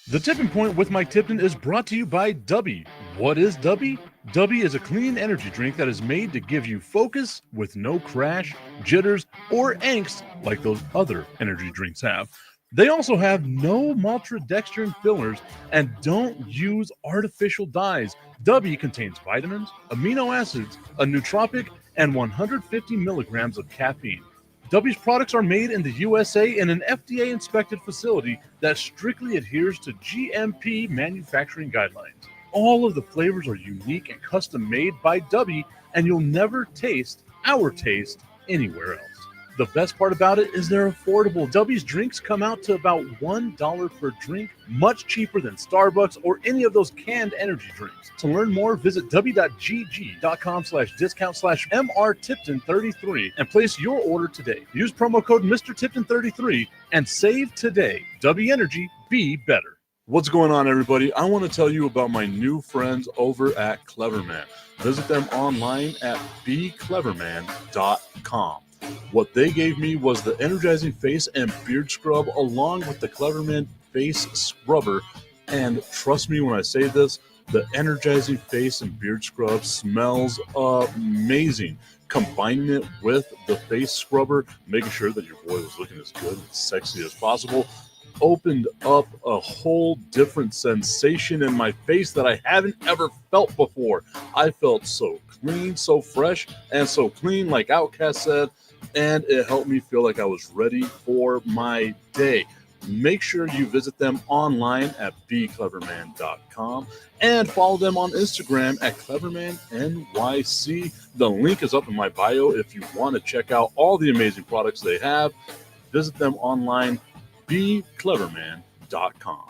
The Tipping Point with Mike Tipton is brought to you by BAYBEE. What is BAYBEE? BAYBEE is a clean energy drink that is made to give you focus with no crash, jitters, or angst like those other energy drinks have. They also have no maltodextrin fillers and don't use artificial dyes. BAYBEE contains vitamins, amino acids, a nootropic, and 150 milligrams of caffeine. W's products are made in the USA in an FDA-inspected facility that strictly adheres to GMP manufacturing guidelines. All of the flavors are unique and custom-made by W, and you'll never taste our taste anywhere else. The best part about it is they're affordable. W's drinks come out to about $1 per drink, much cheaper than Starbucks or any of those canned energy drinks. To learn more, visit w.gg.com/discount/MRTipton33 and place your order today. Use promo code MrTipton33 and save today. W Energy, be better. What's going on, everybody? I want to tell you about my new friends over at Cleverman. Visit them online at becleverman.com. What they gave me was the energizing face and beard scrub along with the Cleverman face scrubber. And trust me when I say this, the energizing face and beard scrub smells amazing. Combining it with the face scrubber, making sure that your boy was looking as good and sexy as possible, opened up a whole different sensation in my face that I haven't ever felt before. I felt so clean, so fresh, and so clean, like Outcast said, and it helped me feel like I was ready for my day. Make sure you visit them online at becleverman.com and follow them on Instagram at clevermannyc. The link is up in my bio if you want to check out all the amazing products they have. Visit them online, becleverman.com.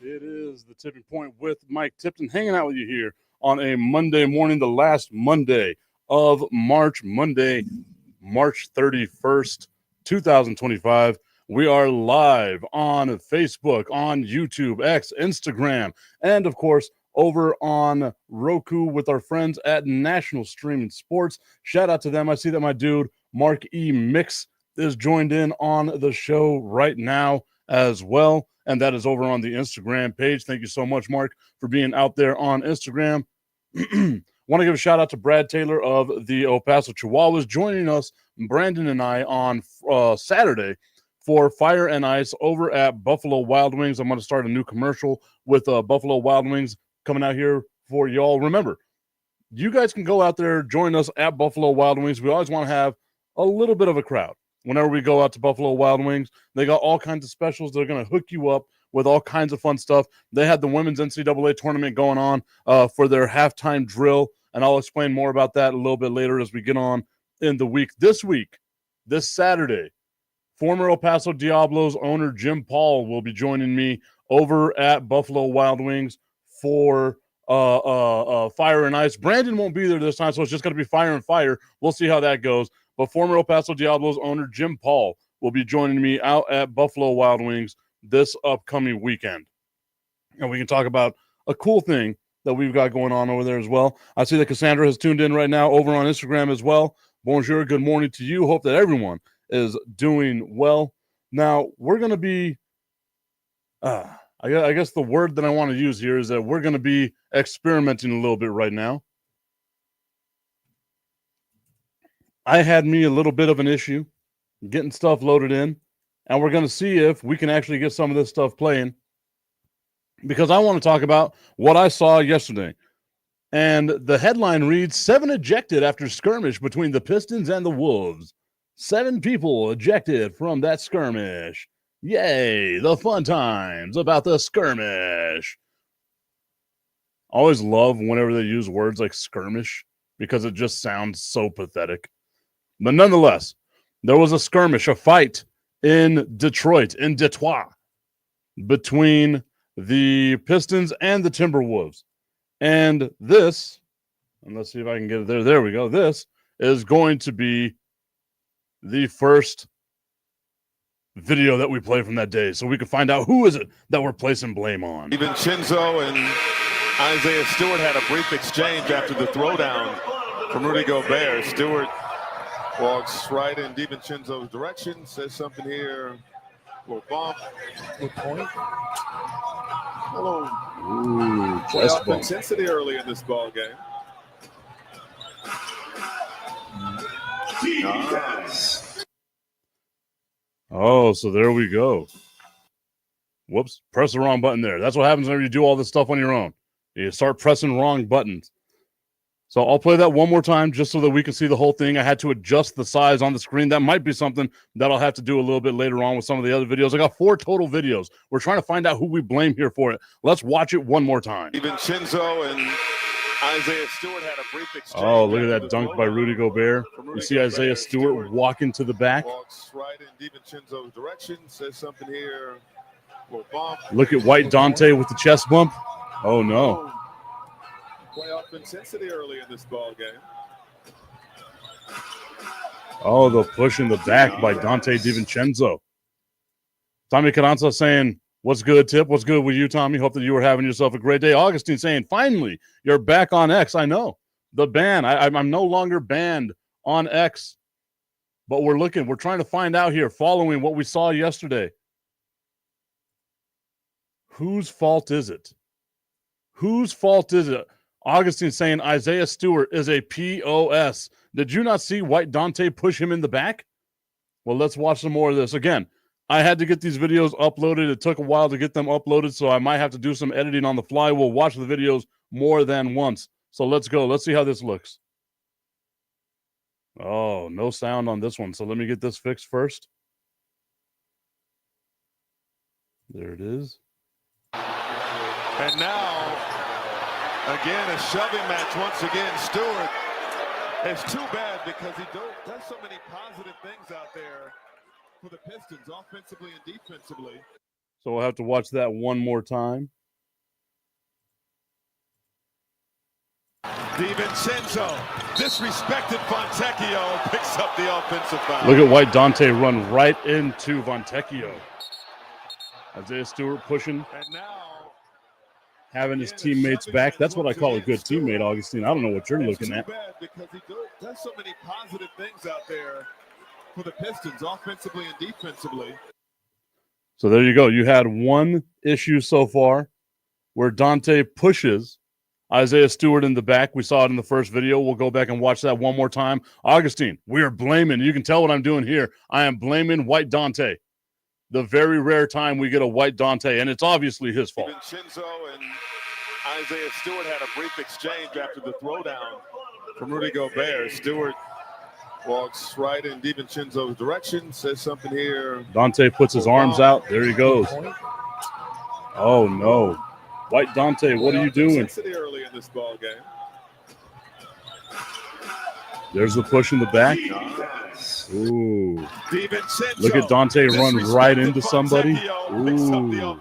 It is the Tipping Point with Mike Tipton, hanging out with you here on a Monday morning, the last Monday of March, Monday, March 31st, 2025. We are live on Facebook, on YouTube, X, Instagram, and of course, over on Roku with our friends at National Streaming Sports. Shout out to them. I see that my dude, Mark E. Mix, is joined in on the show right now as well. And that is over on the Instagram page. Thank you so much, Mark, for being out there on Instagram. Want to give a shout out to Brad Taylor of the El Paso Chihuahuas joining us, Brandon and I, on Saturday for Fire and Ice over at Buffalo Wild Wings. I'm going to start a new commercial with Buffalo Wild Wings coming out here for y'all. Remember, you guys can go out there, join us at Buffalo Wild Wings. We always want to have a little bit of a crowd. Whenever we go out to Buffalo Wild Wings, they got all kinds of specials. They're going to hook you up with all kinds of fun stuff. They had the women's NCAA tournament going on for their halftime drill, and I'll explain more about that a little bit later as we get on in the week. This Saturday, former El Paso Diablos owner Jim Paul will be joining me over at Buffalo Wild Wings for Fire and Ice. Brandon won't be there this time, so it's just going to be Fire and Fire. We'll see how that goes. But former El Paso Diablos owner Jim Paul will be joining me out at Buffalo Wild Wings this upcoming weekend. And we can talk about a cool thing that we've got going on over there as well. I see that Cassandra has tuned in right now over on Instagram as well. Bonjour, good morning to you. Hope that everyone is doing well. Now, we're going to be, I guess the word that I want to use here is that we're going to be experimenting a little bit right now. I had me a little bit of an issue getting stuff loaded in, and we're going to see if we can actually get some of this stuff playing, because I want to talk about what I saw yesterday. And the headline reads, 7 ejected after skirmish between the Pistons and the Wolves. 7 people ejected from that skirmish. Yay, the fun times about the skirmish. I always love whenever they use words like skirmish because it just sounds so pathetic. But nonetheless, there was a skirmish, a fight in Detroit, in Detroit, between the Pistons and the Timberwolves. And this, and let's see if I can get it there. There we go. This is going to be the first video that we play from that day, so we can find out who is it that we're placing blame on. DiVincenzo and Isaiah Stewart had a brief exchange after the throwdown from Rudy Gobert. Stewart walks right in DiVincenzo's direction, says something here. Little bump. Good point. Hello. Ooh, Playoff intensity early in this ball game. Nice. Oh, so there we go. Whoops, press the wrong button there. That's what happens when you do all this stuff on your own. You start pressing wrong buttons. So I'll play that one more time just so that we can see the whole thing. I had to adjust the size on the screen. That might be something that I'll have to do a little bit later on with some of the other videos. I got 4 total videos. We're trying to find out who we blame here for it. Let's watch it one more time. DiVincenzo and Isaiah Stewart had a brief exchange. Oh, look at that dunk by Rudy Gobert. You see Isaiah Stewart walking to the back. Walks right in DiVincenzo's direction, says something here. Little bump. Look at White Dante with the chest bump. Oh, no. Playoff intensity early in this ball game. Oh, the push in the back by Dante DiVincenzo. Tommy Carranza saying, what's good, Tip? What's good with you, Tommy? Hope that you were having yourself a great day. Augustine saying, finally, you're back on X. I know. The ban. I'm no longer banned on X. But we're trying to find out here, following what we saw yesterday. Whose fault is it? Whose fault is it? Augustine saying Isaiah Stewart is a POS. Did you not see White Dante push him in the back? Well, let's watch some more of this. Again, I had to get these videos uploaded. It took a while to get them uploaded, so I might have to do some editing on the fly. We'll watch the videos more than once. So let's go. Let's see how this looks. Oh, no sound on this one. So let me get this fixed first. There it is. And now, again, a shoving match once again. Stewart. It's too bad because he does so many positive things out there for the Pistons, offensively and defensively. So we'll have to watch that one more time. DiVincenzo, disrespected Fontecchio, picks up the offensive foul. Look at White Dante run right into Fontecchio. Isaiah Stewart pushing. And now, having his teammates back. That's what I call a good teammate, Augustine. I don't know what you're looking at. Bad because he does so many positive things out there for the Pistons, offensively and defensively. So there you go. You had one issue so far where Dante pushes Isaiah Stewart in the back. We saw it in the first video. We'll go back and watch that one more time. Augustine, we are blaming. You can tell what I'm doing here. I am blaming White Dante. The very rare time we get a White Dante, and it's obviously his fault. DiVincenzo and Isaiah Stewart had a brief exchange after the throwdown from Rudy Gobert. Stewart walks right in DiVincenzo's direction, says something here. Dante puts his arms out. There he goes. Oh, no. White Dante, what are you doing? Early in this ball game. There's the push in the back. Ooh. Look at Dante run right into somebody. Ooh.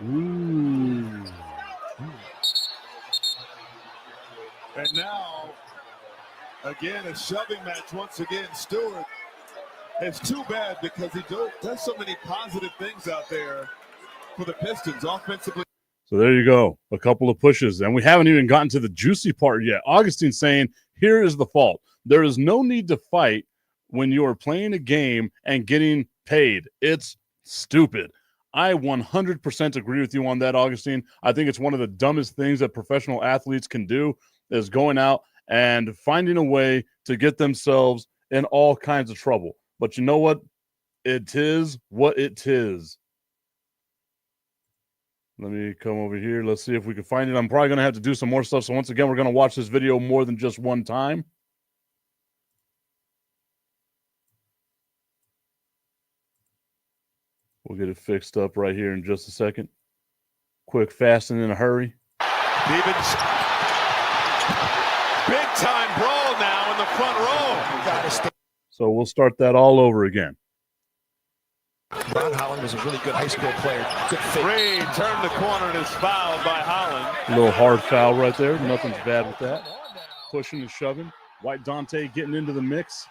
Ooh. And now, again, a shoving match once again. Stewart. It's too bad because he does so many positive things out there for the Pistons offensively. So there you go. A couple of pushes. And we haven't even gotten to the juicy part yet. Augustine saying, here is the fault. There is no need to fight when you are playing a game and getting paid. It's stupid. I 100% agree with you on that, Augustine. I think it's one of the dumbest things that professional athletes can do is going out and finding a way to get themselves in all kinds of trouble. But you know what? It is what it is. Let me come over here. Let's see if we can find it. I'm probably going to have to do some more stuff. So once again, we're going to watch this video more than just one time. We'll get it fixed up right here in just a second. Big time brawl now in the front row. So we'll start that all over again. Ron Holland was a really good high school player. Good fit. Reed turned the corner and is fouled by Holland. A little hard foul right there. Nothing's bad with that. Pushing and shoving. White Dante getting into the mix.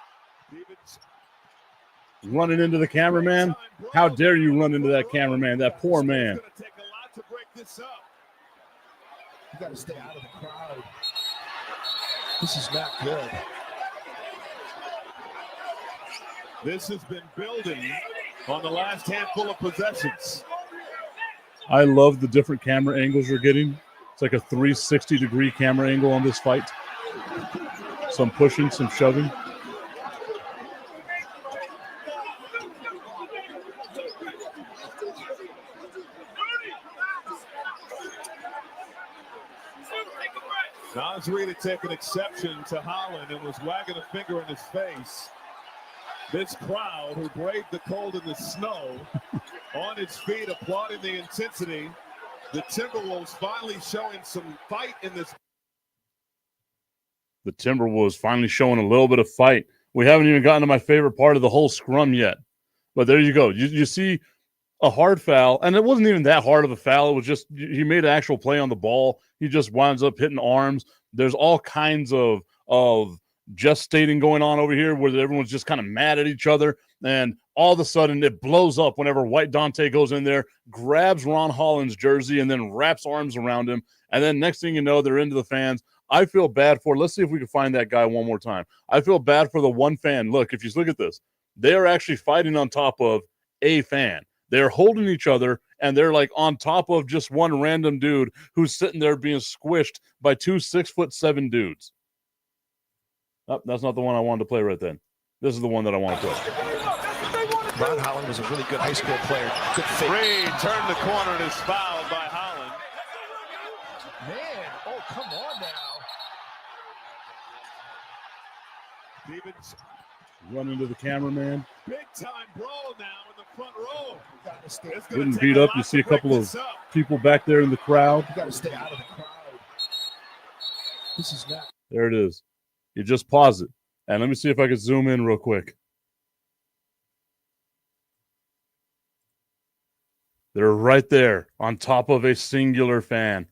Running into the cameraman. How dare you run into that cameraman, that poor man. It's going to take a lot to break this up. You got to stay out of the crowd. This is not good. This has been building on the last handful of possessions. I love the different camera angles we're getting. It's like a 360-degree camera angle on this fight. Some pushing, some shoving. Nas Reed had taken exception to Holland and was wagging a finger in his face. This crowd who braved the cold and the snow on its feet, applauding the intensity. The Timberwolves finally showing some fight in this. The Timberwolves finally showing a little bit of fight. We haven't even gotten to my favorite part of the whole scrum yet. But there you go. You see a hard foul, and it wasn't even that hard of a foul. It was just he made an actual play on the ball. He just winds up hitting arms. There's all kinds of gestating going on over here where everyone's just kind of mad at each other, and all of a sudden it blows up whenever White Dante goes in there, grabs Ron Holland's jersey, and then wraps arms around him, and then next thing you know, they're into the fans. I feel bad for, let's see if we can find that guy one more time. I feel bad for the one fan. Look, if you look at this, they are actually fighting on top of a fan. They're holding each other, and they're like on top of just one random dude who's sitting there being squished by two 6'7" dudes. Oh, that's not the one I wanted to play right then. This is the one that I want to play. Ron Holland was a really good high school player. Good fit. Reed turned the corner and is fouled by Holland. Man, oh, come on now. Stevens. Run into the cameraman. Big time brawl now in the front row. Getting beat up. You see a couple of people back there in the crowd. You got to stay out of the crowd. This is not. There it is. You just pause it. And let me see if I can zoom in real quick. They're right there on top of a singular fan.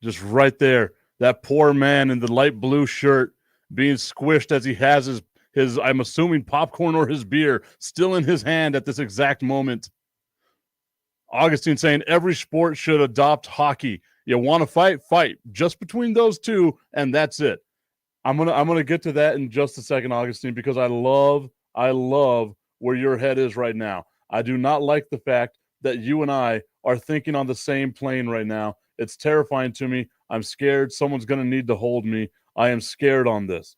Just right there. That poor man in the light blue shirt being squished as he has his I'm assuming popcorn or his beer still in his hand at this exact moment. Augustine saying every sport should adopt hockey. You want to fight? Fight. Just between those two, and that's it. I'm gonna get to that in just a second, Augustine, because I love where your head is right now. I do not like the fact that you and I are thinking on the same plane right now. It's terrifying to me. I'm scared. Someone's gonna need to hold me. I am scared on this.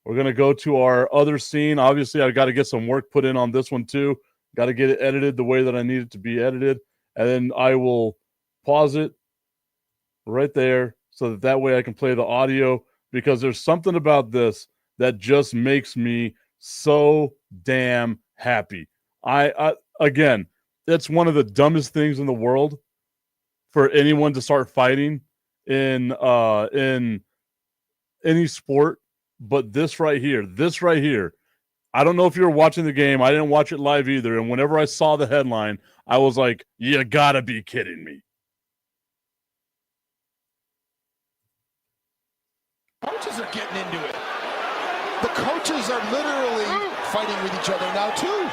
We're gonna go to our other scene. Obviously, I've got to get some work put in on this one too. Got to get it edited the way that I need it to be edited, and then I will pause it right there so that way I can play the audio. Because there's something about this that just makes me so damn happy. I again, it's one of the dumbest things in the world for anyone to start fighting in any sport, but this right here. I don't know if you were watching the game. I didn't watch it live either. And whenever I saw the headline, I was like, you gotta be kidding me. Coaches are getting into it. The coaches are literally fighting with each other now, too.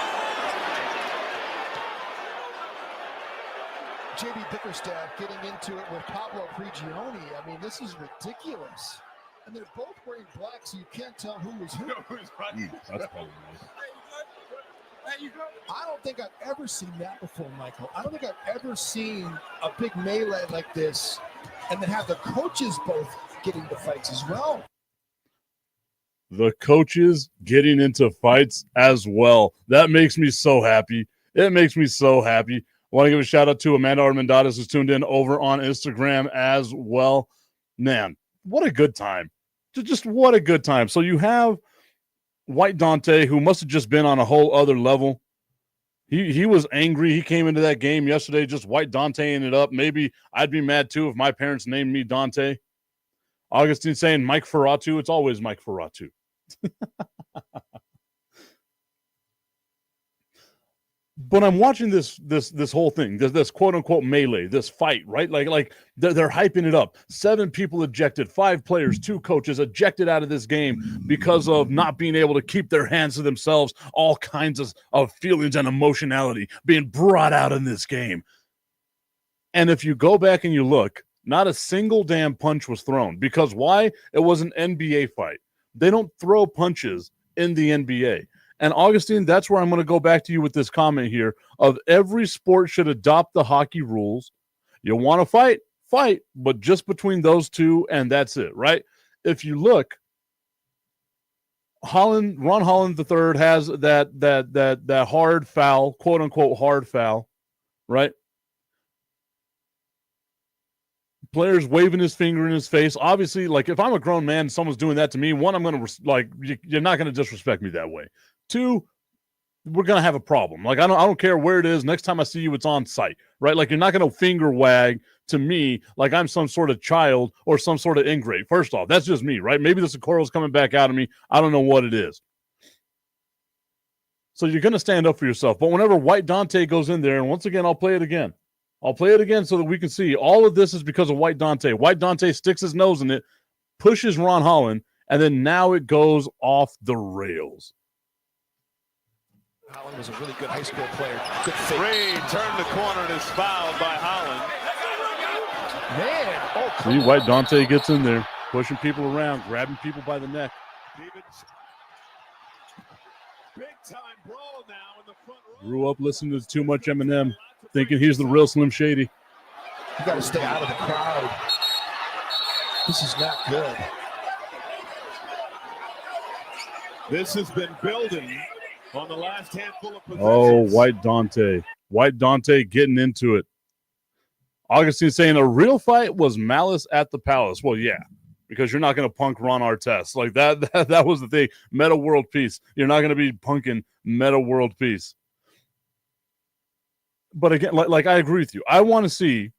J.B. Bickerstaff getting into it with Pablo Prigioni. I mean, this is ridiculous. And they're both wearing black, so you can't tell who is who. That's probably nice. I don't think I've ever seen that before, Michael. I don't think I've ever seen a big melee like this and then have the coaches both getting into fights as well. The coaches getting into fights as well. That makes me so happy. It makes me so happy. I want to give a shout out to Amanda Armendariz, who's tuned in over on Instagram as well. Man, what a good time. Just what a good time. So you have White Dante, who must have just been on a whole other level. He was angry. He came into that game yesterday just White Danteing it up. Maybe I'd be mad too if my parents named me Dante. Augustine saying Mike Ferratu. It's always Mike Ferratu. But I'm watching this whole thing, this quote unquote melee, this fight, right? Like they're hyping it up. 7 people ejected, 5 players, 2 coaches ejected out of this game because of not being able to keep their hands to themselves. All kinds of feelings and emotionality being brought out in this game. And if you go back and you look, not a single damn punch was thrown. Because why? It was an NBA fight. They don't throw punches in the NBA. And Augustine, that's where I'm going to go back to you with this comment here of every sport should adopt the hockey rules. You want to fight, but just between those two, and that's it, right? If you look, Ron Holland III has that hard foul, quote unquote hard foul, right? Players waving his finger in his face. Obviously, like if I'm a grown man and someone's doing that to me, one, I'm going to you're not going to disrespect me that way. 2, we're going to have a problem. Like I don't care where it is. Next time I see you, it's on site, right? Like you're not going to finger wag to me like I'm some sort of child or some sort of ingrate. First off, that's just me, right? Maybe the Socorro's coming back out of me. I don't know what it is. So you're going to stand up for yourself. But whenever White Dante goes in there, and once again, I'll play it again so that we can see all of this is because of White Dante. White Dante sticks his nose in it, pushes Ron Holland, and then now it goes off the rails. Holland was a really good high school player. Good fake. Reed turned the corner and is fouled by Holland. Man. See, White Dante gets in there, pushing people around, grabbing people by the neck. Big time brawl now in the front row. Grew up listening to too much Eminem, thinking he's the real Slim Shady. You got to stay out of the crowd. This is not good. This has been building on the last handful of possessions. Oh, White Dante. White Dante getting into it. Augustine saying a real fight was malice at the palace. Well, yeah, because you're not going to punk Ron Artest. Like that was the thing. Meta World Peace. You're not going to be punking Meta World Peace. But again, like I agree with you. I want to see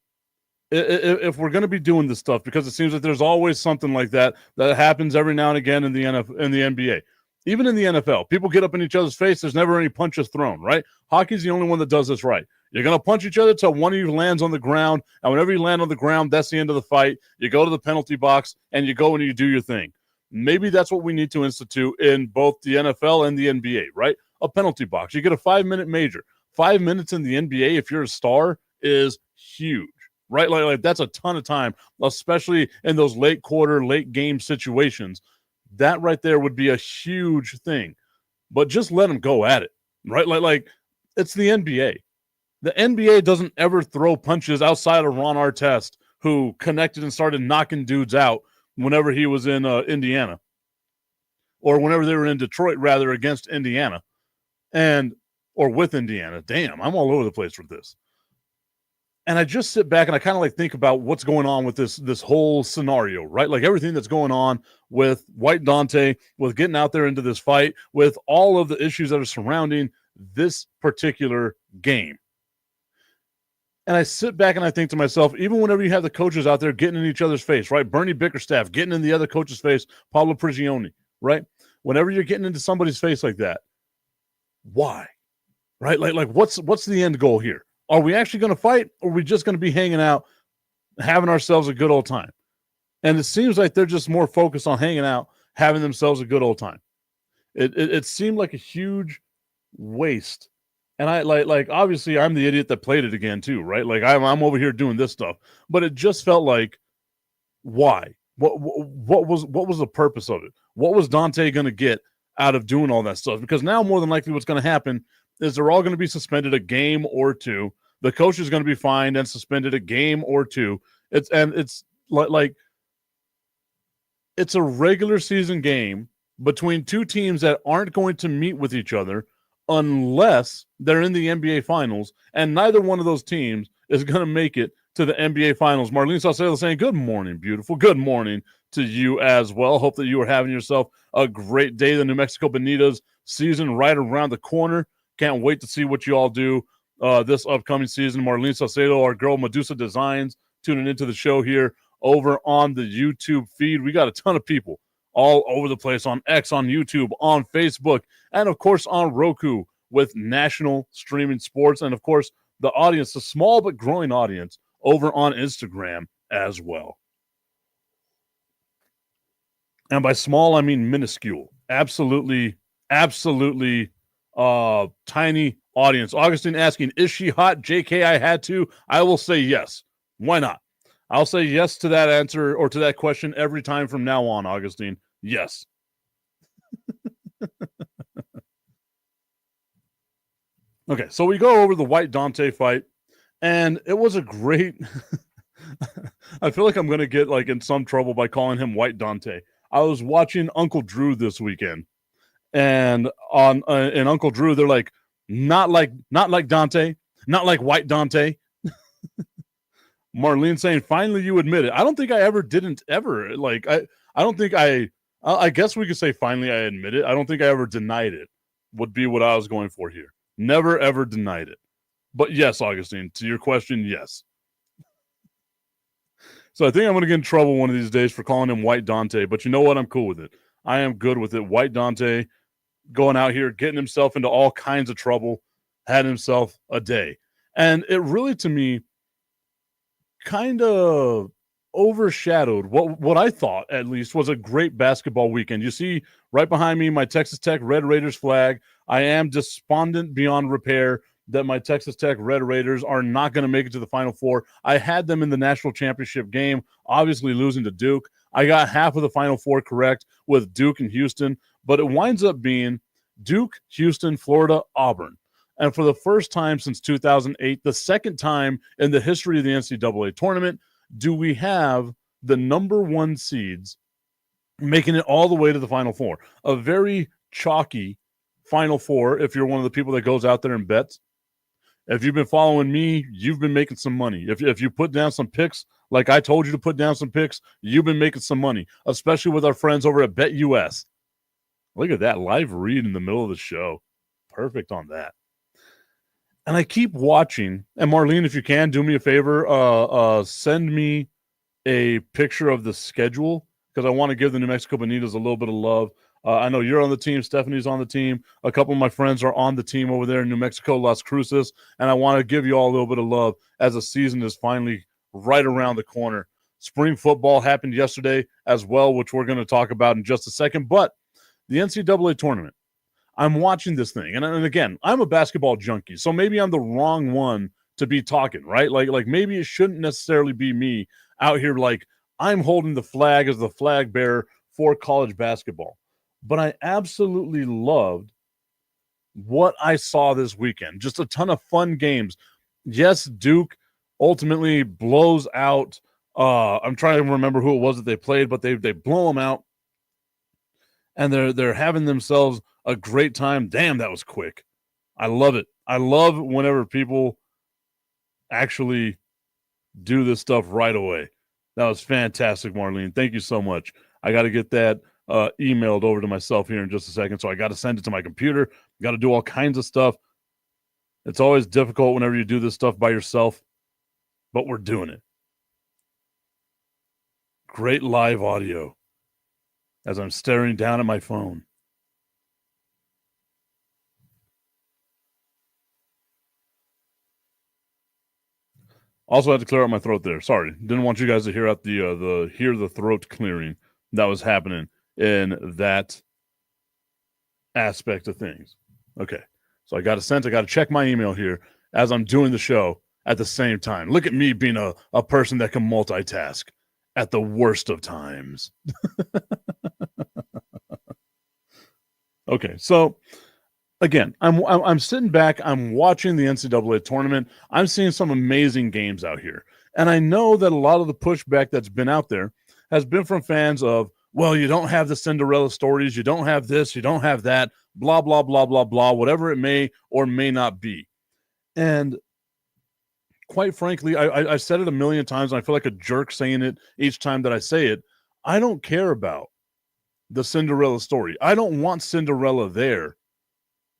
if we're going to be doing this stuff because it seems like there's always something like that happens every now and again in the NBA. Even in the NFL, people get up in each other's face. There's never any punches thrown, right? Hockey's the only one that does this right. You're going to punch each other till one of you lands on the ground, and whenever you land on the ground, that's the end of the fight. You go to the penalty box, and you go and you do your thing. Maybe that's what we need to institute in both the NFL and the NBA, right? A penalty box. You get a 5-minute major. 5 minutes in the NBA, if you're a star, is huge, right? Like that's a ton of time, especially in those late quarter, late game situations. That right there would be a huge thing. But just let them go at it, right? Like it's the NBA. The NBA doesn't ever throw punches outside of Ron Artest, who connected and started knocking dudes out whenever he was in Indiana. Or whenever they were in Detroit, rather, against Indiana. Or with Indiana. Damn, I'm all over the place with this. And I just sit back and I kind of like think about what's going on with this whole scenario, right? Like everything that's going on with White Dante, with getting out there into this fight, with all of the issues that are surrounding this particular game. And I sit back and I think to myself, even whenever you have the coaches out there getting in each other's face, right? Bernie Bickerstaff getting in the other coach's face, Pablo Prigioni, right? Whenever you're getting into somebody's face like that, why? Right? Like what's the end goal here? Are we actually going to fight, or are we just going to be hanging out, having ourselves a good old time? And it seems like they're just more focused on hanging out, having themselves a good old time. It seemed like a huge waste. And I like obviously I'm the idiot that played it again too, right? Like I'm over here doing this stuff, but it just felt like, why? What was the purpose of it? What was Dante going to get out of doing all that stuff? Because now more than likely what's going to happen is they're all going to be suspended a game or two. The coach is going to be fined and suspended a game or two. It's like it's a regular season game between two teams that aren't going to meet with each other unless they're in the NBA Finals, and neither one of those teams is going to make it to the NBA Finals. Marlene Saucedo saying, good morning, beautiful. Good morning to you as well. Hope that you are having yourself a great day. The New Mexico Bonitas season right around the corner. Can't wait to see what you all do this upcoming season. Marlene Saucedo, our girl Medusa Designs, tuning into the show here over on the YouTube feed. We got a ton of people all over the place on X, on YouTube, on Facebook, and of course on Roku with national streaming sports. And of course, the audience, the small but growing audience over on Instagram as well. And by small, I mean minuscule. Absolutely tiny audience. Augustine asking, is she hot? JK, I had to. I will say yes. Why not? I'll say yes to that answer or to that question every time from now on, Augustine. Yes. Okay, so we go over the White Dante fight, and it was a great... I feel like I'm going to get like in some trouble by calling him White Dante. I was watching Uncle Drew this weekend, and on in Uncle Drew, they're like, not like Dante, not like White Dante. Marlene saying, finally you admit it. I don't think I ever like, I don't think I guess we could say finally I admit it. I don't think I ever denied it would be what I was going for here. Never ever denied it. But yes, Augustine, to your question, yes. So I think I'm going to get in trouble one of these days for calling him White Dante, but you know what? I'm cool with it. I am good with it. White Dante going out here, getting himself into all kinds of trouble, had himself a day. And it really, to me, kind of overshadowed what I thought, at least, was a great basketball weekend. You see right behind me my Texas Tech Red Raiders flag. I am despondent beyond repair that my Texas Tech Red Raiders are not going to make it to the Final Four. I had them in the national championship game, obviously losing to Duke. I got half of the Final Four correct with Duke and Houston, but it winds up being Duke, Houston, Florida, Auburn. And for the first time since 2008, the second time in the history of the NCAA tournament, do we have the number one seeds making it all the way to the Final Four. A very chalky Final Four if you're one of the people that goes out there and bets. If you've been following me, you've been making some money. If you put down some picks, like I told you to put down some picks, you've been making some money, especially with our friends over at BetUS. Look at that live read in the middle of the show. Perfect on that. And I keep watching. And Marlene, if you can, do me a favor, send me a picture of the schedule because I want to give the New Mexico Bonitas a little bit of love. I know you're on the team. Stephanie's on the team. A couple of my friends are on the team over there in New Mexico, Las Cruces. And I want to give you all a little bit of love as the season is finally right around the corner. Spring football happened yesterday as well, which we're going to talk about in just a second. But the NCAA tournament, I'm watching this thing. And again, I'm a basketball junkie, so maybe I'm the wrong one to be talking, right? Like maybe it shouldn't necessarily be me out here like I'm holding the flag as the flag bearer for college basketball. But I absolutely loved what I saw this weekend. Just a ton of fun games. Yes, Duke ultimately blows out. I'm trying to remember who it was that they played, but they blow them out. And they're having themselves a great time. Damn, that was quick. I love it. I love whenever people actually do this stuff right away. That was fantastic, Marlene. Thank you so much. I got to get that emailed over to myself here in just a second. So I got to send it to my computer. Got to do all kinds of stuff. It's always difficult whenever you do this stuff by yourself, but we're doing it. Great live audio as I'm staring down at my phone. Also had to clear out my throat there. Sorry. Didn't want you guys to hear out the throat clearing that was happening in that aspect of things. Okay. So I got to check my email here as I'm doing the show at the same time. Look at me being a person that can multitask at the worst of times. Okay. So again, I'm sitting back, I'm watching the NCAA tournament. I'm seeing some amazing games out here. And I know that a lot of the pushback that's been out there has been from fans of, well, you don't have the Cinderella stories, you don't have this, you don't have that, blah, blah, blah, blah, blah, whatever it may or may not be. And quite frankly, I've said it a million times, and I feel like a jerk saying it each time that I say it. I don't care about the Cinderella story. I don't want Cinderella there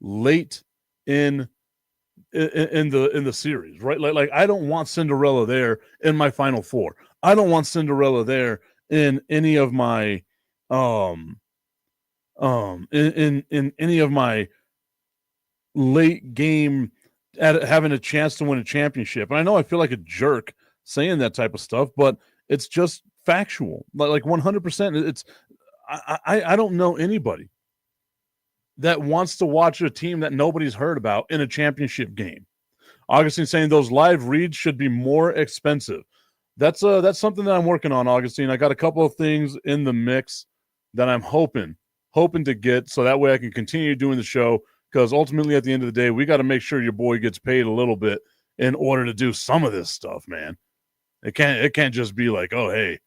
late in the series, right? Like I don't want Cinderella there in my Final Four. I don't want Cinderella there in any of my in any of my late game at having a chance to win a championship. And I know I feel like a jerk saying that type of stuff, but it's just factual. Like 100%. It's I don't know anybody that wants to watch a team that nobody's heard about in a championship game. Augustine saying those live reads should be more expensive. That's something that I'm working on, Augustine. I got a couple of things in the mix that I'm hoping to get, so that way I can continue doing the show, because ultimately at the end of the day, we got to make sure your boy gets paid a little bit in order to do some of this stuff, man. It can't just be like, oh, hey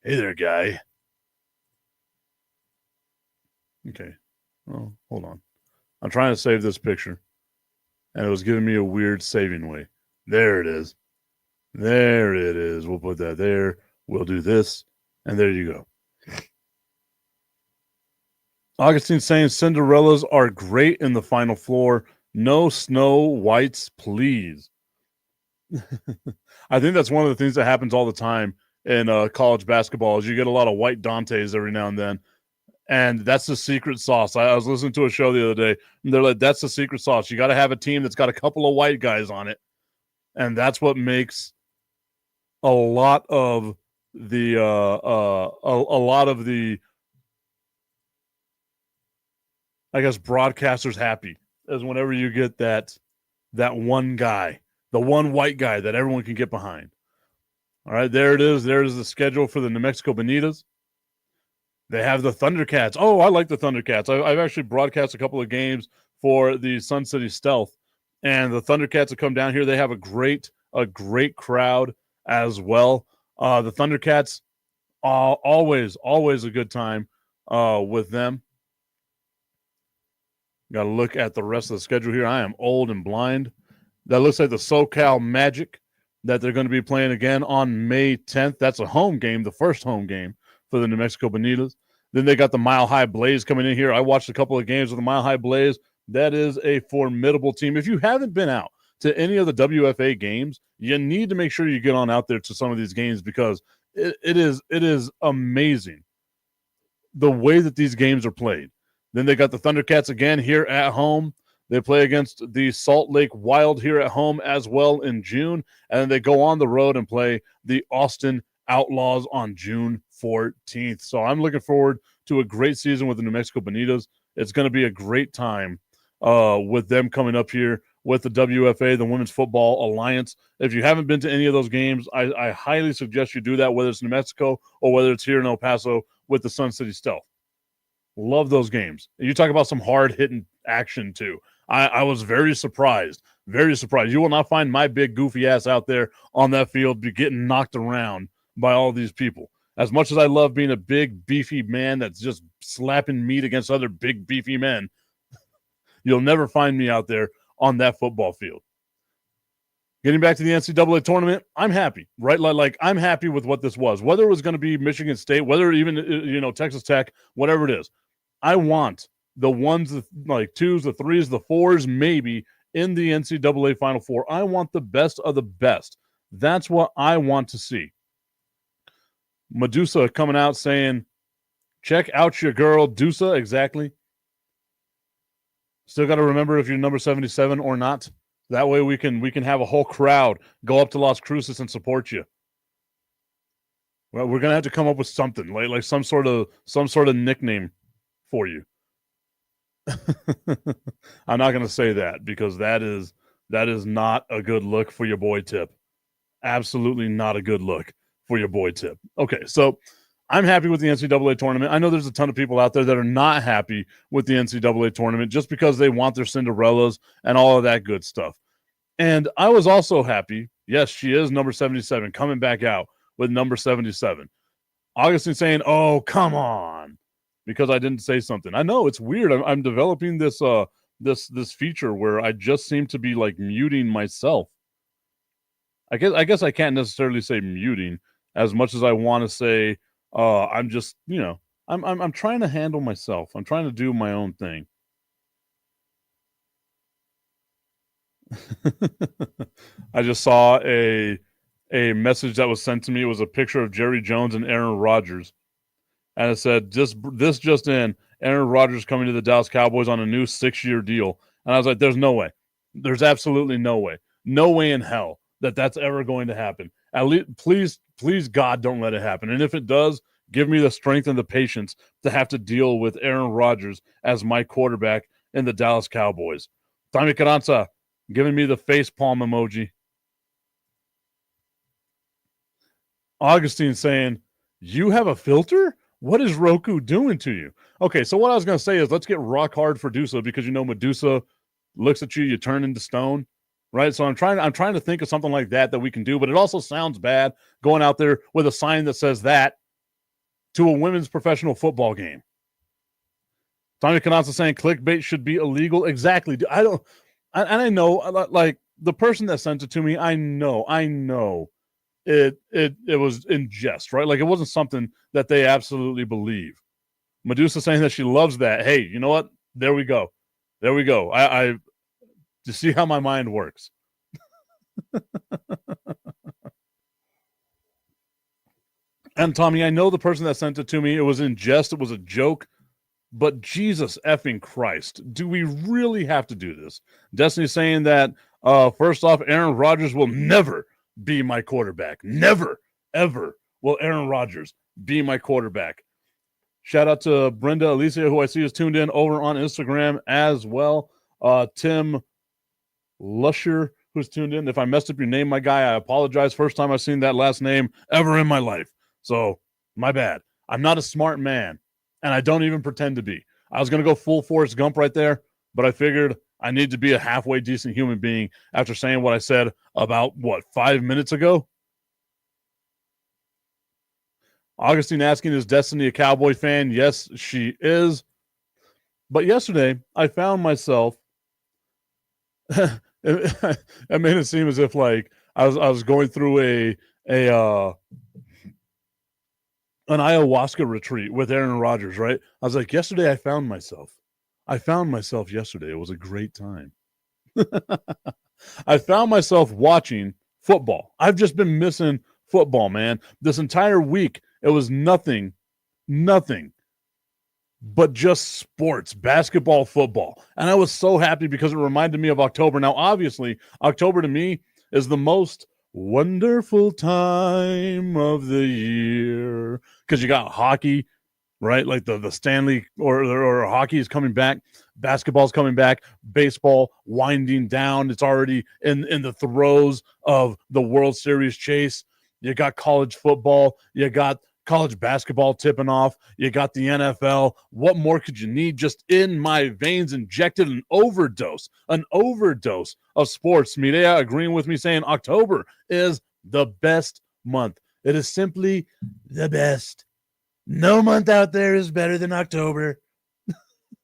there, guy. Okay. Oh, hold on. I'm trying to save this picture, and it was giving me a weird saving way. There it is. There it is. We'll put that there. We'll do this, and there you go. Augustine saying Cinderellas are great in the Final Four. No Snow Whites, please. I think that's one of the things that happens all the time in college basketball is you get a lot of white Dantes every now and then. And that's the secret sauce. I was listening to a show the other day, and they're like, that's the secret sauce. You got to have a team that's got a couple of white guys on it. And that's what makes a lot of the I guess broadcasters happy, is whenever you get that one guy, the one white guy that everyone can get behind. All right, there it is. There's the schedule for the New Mexico Bonitas. They have the Thundercats. Oh, I like the Thundercats. I've actually broadcast a couple of games for the Sun City Stealth, and the Thundercats have come down here. They have a great crowd as well. The Thundercats, always a good time with them. Got to look at the rest of the schedule here. I am old and blind. That looks like the SoCal Magic that they're going to be playing again on May 10th. That's a home game, the first home game for the New Mexico Bonitas. Then they got the Mile High Blaze coming in here. I watched a couple of games with the Mile High Blaze. That is a formidable team. If you haven't been out to any of the WFA games, you need to make sure you get on out there to some of these games, because it is amazing the way that these games are played. Then they got the Thundercats again here at home. They play against the Salt Lake Wild here at home as well in June. And then they go on the road and play the Austin Outlaws on June 14th. So I'm looking forward to a great season with the New Mexico Bonitas. It's going to be a great time with them coming up here with the WFA, the Women's Football Alliance. If you haven't been to any of those games, I highly suggest you do that, whether it's New Mexico or whether it's here in El Paso with the Sun City Stealth. Love those games. You talk about some hard-hitting action, too. I was very surprised. Very surprised. You will not find my big goofy ass out there on that field be getting knocked around by all these people. As much as I love being a big, beefy man that's just slapping meat against other big, beefy men, you'll never find me out there on that football field. Getting back to the NCAA tournament, I'm happy, right? Like I'm happy with what this was. Whether it was going to be Michigan State, whether even, Texas Tech, whatever it is, I want the ones, the like twos, the threes, the fours, maybe in the NCAA Final Four. I want the best of the best. That's what I want to see. Medusa coming out saying, check out your girl, Dusa, exactly. Still got to remember if you're number 77 or not. That way we can have a whole crowd go up to Las Cruces and support you. Well, we're gonna have to come up with something like some sort of nickname for you. I'm not gonna say that, because that is not a good look for your boy Tip. Absolutely not a good look for your boy Tip. Okay, so I'm happy with the NCAA tournament. I know there's a ton of people out there that are not happy with the NCAA tournament just because they want their Cinderellas and all of that good stuff. And I was also happy. Yes, she is number 77, coming back out with number 77. Augustine saying, oh, come on, because I didn't say something. I know, it's weird. I'm developing this this feature where I just seem to be like muting myself. I guess I can't necessarily say muting as much as I want to say I'm just, I'm trying to handle myself. I'm trying to do my own thing. I just saw a a message that was sent to me. It was a picture of Jerry Jones and Aaron Rodgers. And it said, this just in, Aaron Rodgers coming to the Dallas Cowboys on a new 6-year deal. And I was like, there's no way. There's absolutely no way. No way in hell that that's ever going to happen. At least, please, God, don't let it happen. And if it does, give me the strength and the patience to have to deal with Aaron Rodgers as my quarterback in the Dallas Cowboys. Tommy Carranza giving me the face palm emoji. Augustine saying, you have a filter? What is Roku doing to you? Okay, so what I was going to say is let's get rock hard for Medusa, because Medusa looks at you, you turn into stone, right? So I'm trying to think of something like that we can do, but it also sounds bad going out there with a sign that says that to a women's professional football game. Tommy Canazza saying clickbait should be illegal. Exactly. I know, like, the person that sent it to me, I know it was in jest, right? Like, it wasn't something that they absolutely believe. Medusa saying that she loves that. Hey, you know what? There we go. I to see how my mind works. And Tommy, I know the person that sent it to me, it was in jest, it was a joke, but Jesus effing Christ, do we really have to do this? Destiny saying that, first off, Aaron Rodgers will never be my quarterback. Never, ever will Aaron Rodgers be my quarterback. Shout out to Brenda Alicia, who I see is tuned in over on Instagram as well. Tim Lusher, who's tuned in. If I messed up your name, my guy, I apologize. First time I've seen that last name ever in my life. So, my bad. I'm not a smart man, and I don't even pretend to be. I was going to go full Forrest Gump right there, but I figured I need to be a halfway decent human being after saying what I said about, 5 minutes ago? Augustine asking, is Destiny a Cowboy fan? Yes, she is. But yesterday, I found myself, it made it seem as if, like, I was going through an ayahuasca retreat with Aaron Rodgers, right? I was like, yesterday I found myself yesterday. It was a great time. I found myself watching football. I've just been missing football, man. This entire week, it was nothing but just sports, basketball, football. And I was so happy because it reminded me of October. Now, obviously, October to me is the most wonderful time of the year because you got hockey, right? Like the Stanley or hockey is coming back. Basketball's coming back. Baseball winding down. It's already in the throes of the World Series chase. You got college football. You got college basketball tipping off. You got the NFL. What more could you need? Just in my veins, injected an overdose of sports. Mireya agreeing with me, saying October is the best month. It is simply the best. No month out there is better than October.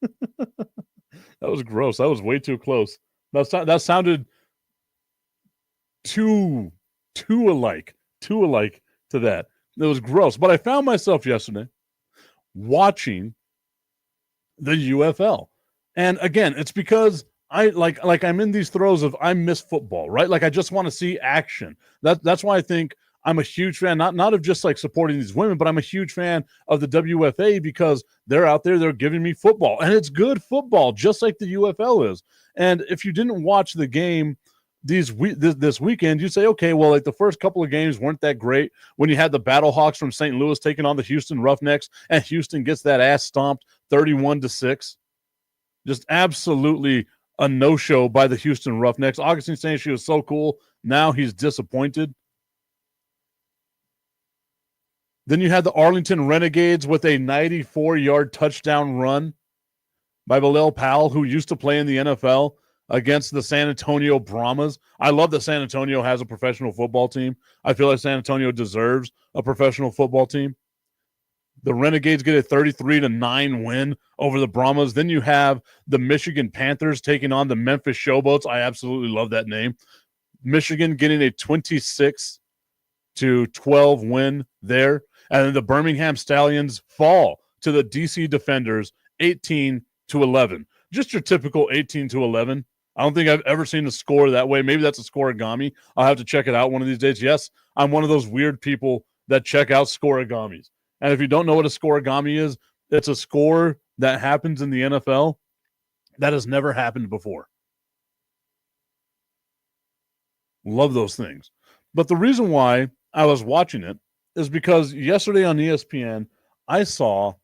That was gross. That was way too close. That sounded too alike to that. It was gross. But I found myself yesterday watching the UFL. And again, it's because I'm in these throes of I miss football, right? Like I just want to see action. That's why I think I'm a huge fan, not of just like supporting these women, but I'm a huge fan of the WFA because they're out there, they're giving me football. And it's good football, just like the UFL is. And if you didn't watch the game this weekend, you say, okay, well, like the first couple of games weren't that great when you had the Battlehawks from St. Louis taking on the Houston Roughnecks, and Houston gets that ass stomped 31-6. Just absolutely a no-show by the Houston Roughnecks. Augustine saying she was so cool. Now he's disappointed. Then you had the Arlington Renegades with a 94-yard touchdown run by Bilal Powell, who used to play in the NFL, against the San Antonio Brahmas. I love that San Antonio has a professional football team. I feel like San Antonio deserves a professional football team. The Renegades get a 33-9 win over the Brahmas. Then you have the Michigan Panthers taking on the Memphis Showboats. I absolutely love that name. Michigan getting a 26-12 win there. And then the Birmingham Stallions fall to the DC Defenders 18-11. Just your typical 18-11. I don't think I've ever seen a score that way. Maybe that's a scoregami. I'll have to check it out one of these days. Yes, I'm one of those weird people that check out scoregamis. And if you don't know what a scoregami is, it's a score that happens in the NFL that has never happened before. Love those things. But the reason why I was watching it is because yesterday on ESPN, I saw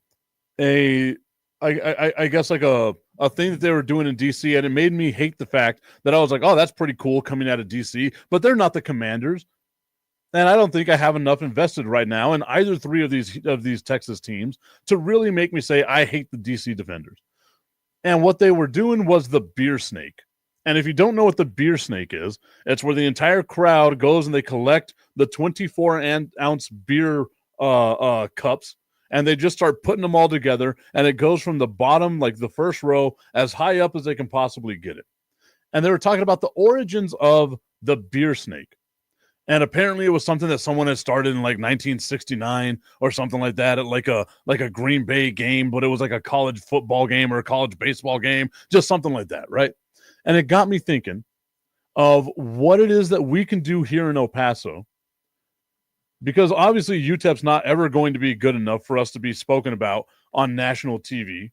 I guess like a thing that they were doing in DC, and it made me hate the fact that I was like, oh, that's pretty cool coming out of DC, but they're not the Commanders. And I don't think I have enough invested right now in either three of these Texas teams to really make me say I hate the DC Defenders. And what they were doing was the beer snake. And if you don't know what the beer snake is, it's where the entire crowd goes and they collect the 24-ounce beer cups, and they just start putting them all together, and it goes from the bottom, like the first row, as high up as they can possibly get it. And they were talking about the origins of the beer snake. And apparently it was something that someone had started in like 1969 or something like that at like a Green Bay game, but it was like a college football game or a college baseball game, just something like that, right? And it got me thinking of what it is that we can do here in El Paso, because obviously UTEP's not ever going to be good enough for us to be spoken about on national TV,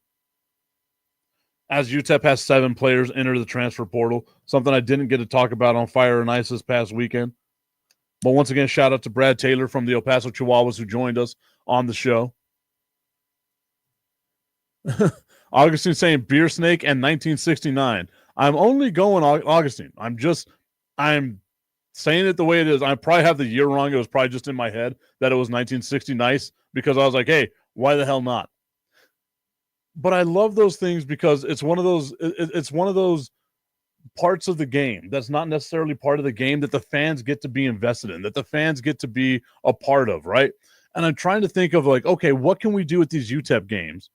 as UTEP has 7 players enter the transfer portal, something I didn't get to talk about on Fire and Ice this past weekend. But once again, shout out to Brad Taylor from the El Paso Chihuahuas who joined us on the show. Augustine saying beer snake and 1969. I'm only going Augustine. I'm saying it the way it is. I probably have the year wrong. It was probably just in my head that it was 1960 nice, because I was like, hey, why the hell not? But I love those things because it's one of those parts of the game that's not necessarily part of the game that the fans get to be invested in, that the fans get to be a part of, right? And I'm trying to think of like, okay, what can we do with these UTEP games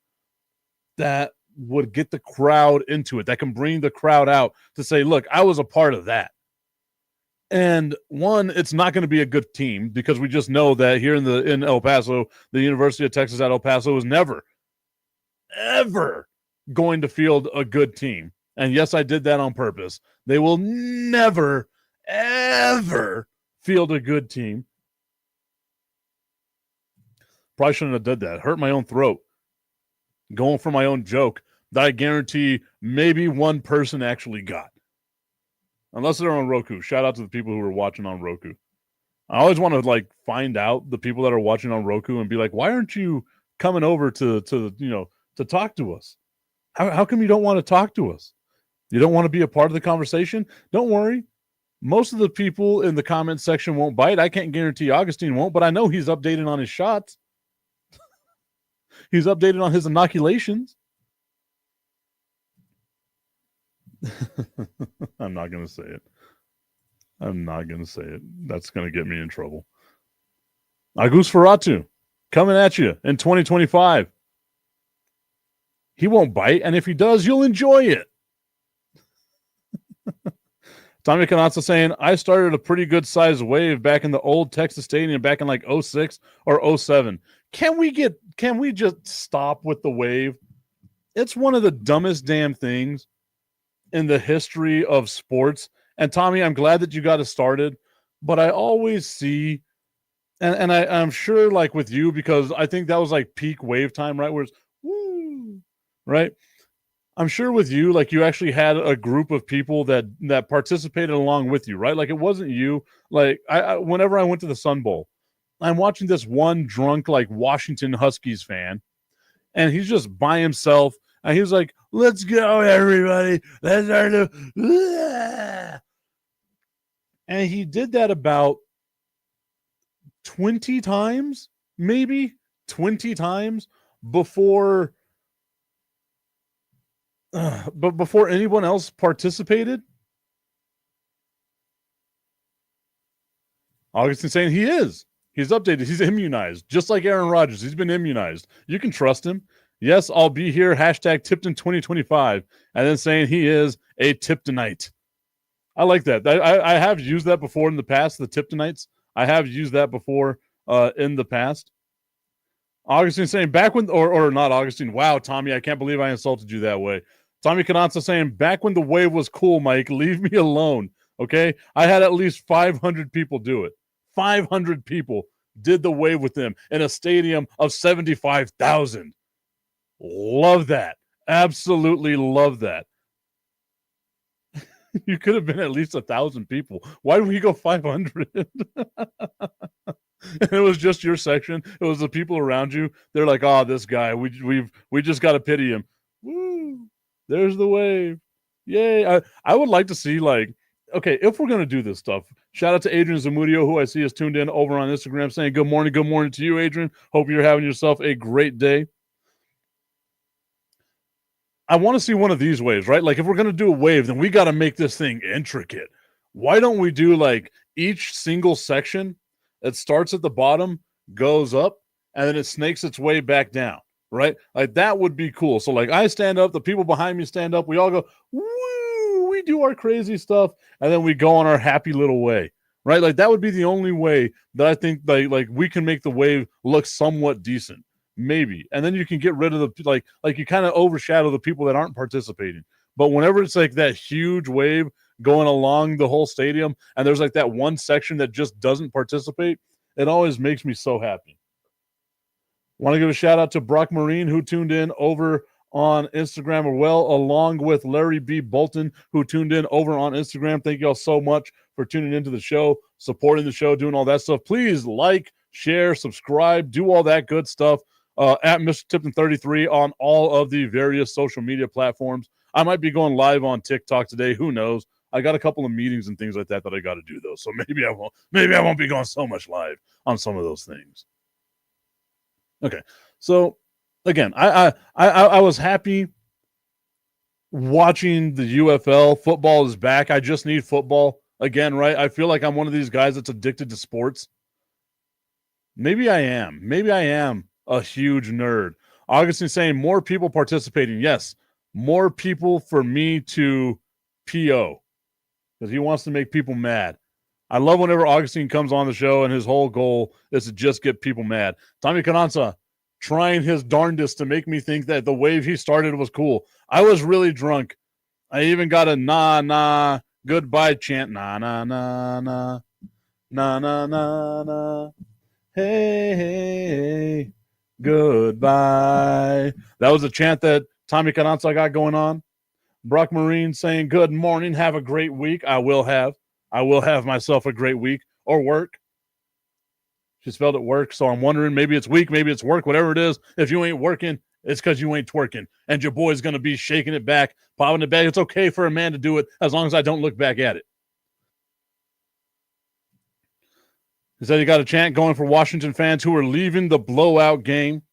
that would get the crowd into it, that can bring the crowd out to say, look, I was a part of that. And one, it's not going to be a good team, because we just know that here in El Paso, the University of Texas at El Paso is never, ever going to field a good team. And yes, I did that on purpose. They will never, ever field a good team. Probably shouldn't have done that. Hurt my own throat. Going for my own joke that I guarantee maybe one person actually got. Unless they're on Roku. Shout out to the people who are watching on Roku. I always want to like find out the people that are watching on Roku and be like, why aren't you coming over to talk to us? How come you don't want to talk to us? You don't want to be a part of the conversation? Don't worry. Most of the people in the comment section won't bite. I can't guarantee Augustine won't, but I know he's updated on his shots. He's updated on his inoculations. I'm not going to say it. That's going to get me in trouble. Agus Ferratu coming at you in 2025. He won't bite, and if he does, you'll enjoy it. Tommy Canazza saying, I started a pretty good sized wave back in the old Texas Stadium back in like 06 or 07. Can we just stop with the wave? It's one of the dumbest damn things in the history of sports. And Tommy, I'm glad that you got it started, but I always see, and I'm sure like with you, because I think that was like peak wave time, right? Where it's woo, right? I'm sure with you, like you actually had a group of people that participated along with you, right? Like it wasn't you. Like whenever I went to the Sun Bowl, I'm watching this one drunk like Washington Huskies fan, and he's just by himself, and he was like, "Let's go, everybody! Let's start to." And he did that about 20 times, maybe 20 times before. But before anyone else participated. Augustine saying he's updated. He's immunized, just like Aaron Rodgers. He's been immunized. You can trust him. Yes, I'll be here. Hashtag Tipton 2025. And then saying he is a Tiptonite. I like that. I have used that before in the past, the Tiptonites. I have used that before in the past. Augustine saying back when, or not Augustine. Wow, Tommy, I can't believe I insulted you that way. Tommy Cananza saying, back when the wave was cool, Mike, leave me alone. Okay. I had at least 500 people do it. 500 people did the wave with them in a stadium of 75,000. Love that. Absolutely love that. You could have been at least 1,000 people. Why did we go 500? And it was just your section. It was the people around you. They're like, oh, this guy, we just got to pity him. Woo. There's the wave. Yay. I would like to see, like, okay, if we're going to do this stuff, shout out to Adrian Zamudio, who I see is tuned in over on Instagram, saying good morning to you, Adrian. Hope you're having yourself a great day. I want to see one of these waves, right? Like, if we're going to do a wave, then we got to make this thing intricate. Why don't we do, like, each single section that starts at the bottom, goes up, and then it snakes its way back down, right? Like, that would be cool. So, like, I stand up, the people behind me stand up, we all go, woo, we do our crazy stuff, and then we go on our happy little way, right? Like, that would be the only way that I think, like we can make the wave look somewhat decent. Maybe. And then you can get rid of the, like you kind of overshadow the people that aren't participating. But whenever it's like that huge wave going along the whole stadium and there's like that one section that just doesn't participate, it always makes me so happy. Want to give a shout out to Brock Marine, who tuned in over on Instagram as well, along with Larry B. Bolton, who tuned in over on Instagram. Thank you all so much for tuning into the show, supporting the show, doing all that stuff. Please like, share, subscribe, do all that good stuff. At Mr. Tipton 33 on all of the various social media platforms. I might be going live on TikTok today. Who knows? I got a couple of meetings and things like that I got to do, though. So maybe I won't. Maybe I won't be going so much live on some of those things. Okay. So again, I was happy watching the UFL. Football is back. I just need football again, right? I feel like I'm one of these guys that's addicted to sports. Maybe I am. Maybe I am a huge nerd. Augustine saying more people participating. Yes, more people for me to PO because he wants to make people mad. I love whenever Augustine comes on the show and his whole goal is to just get people mad. Tommy Cananza trying his darndest to make me think that the wave he started was cool. I was really drunk. I even got a nah goodbye chant. Nah. Hey. Goodbye. That was a chant that Tommy Cananza got going on. Brock Marine saying, good morning. Have a great week. I will have myself a great week or work. She spelled it work. So I'm wondering, maybe it's week, maybe it's work, whatever it is. If you ain't working, it's because you ain't twerking. And your boy's going to be shaking it back, popping it back. It's okay for a man to do it as long as I don't look back at it. He said he got a chant going for Washington fans who are leaving the blowout game.